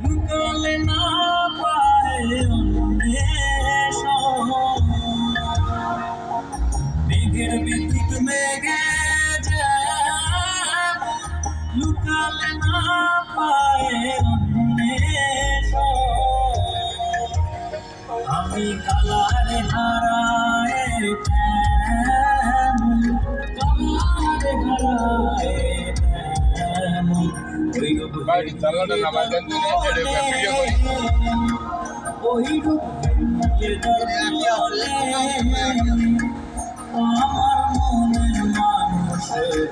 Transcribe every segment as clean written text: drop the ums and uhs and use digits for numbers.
লুকালে না পায় অন্বেষ মেঘের বিদ্যুৎ মেঘে যায় লুকালে না পায় অন্বেষ আমি কালারে হারায় কালারে হারায় Baik, salah dan nama dan ini ada video kali. ওই রূপ আমার মনের মানুষের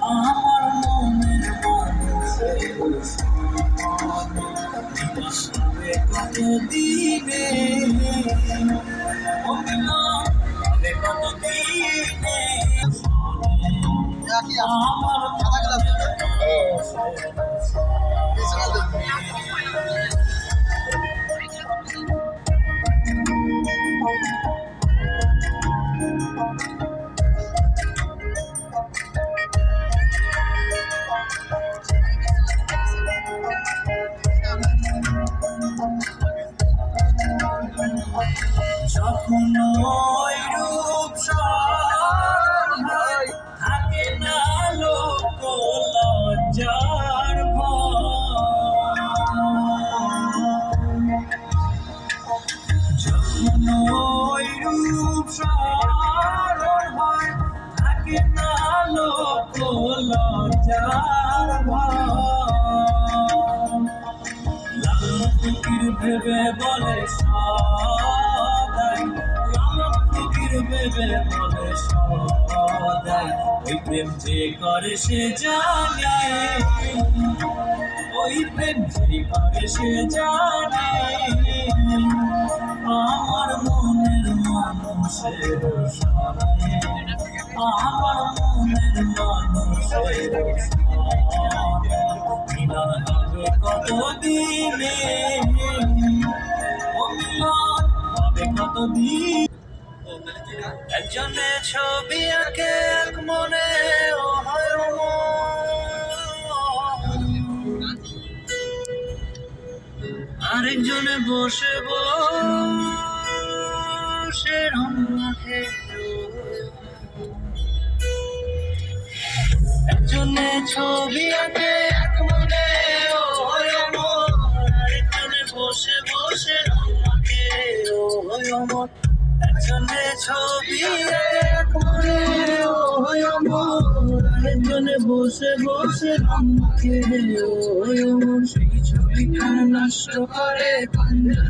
আমার মনের মানুষের কত দিনে কত দিনে আমার যখন ওই রূপ থাকে না লোক লজ্জার যখন ওই রূপ হয় থাকে না লোক লজ্জার লাল ফকির ভেবে বলে সদাই লাল ফকির ভেবে বলে সদাই ওই প্রেম যে করে সে জানে ওই প্রেম যে করে সে জানে আমার মনের মানুষের সনে আমার মনের মানুষের মিলন হবে কত দিনে ও মিলন হবে কত দিন একজনে ছবি আঁকে এক মনে ও হয় আরেকজনে বসে বসে রং মাখে একজনে ছবি আঁকে এক মনে ও হয় অমর আরেকজনে বসে বসে রং মাখে ও হয় অমর একজনে ছবি আঁকে এক মনে ও হয় অমর আরেকজনে বসে বসে রং মাখে ও হয় অমর সেই ছবিখানা নষ্ট করে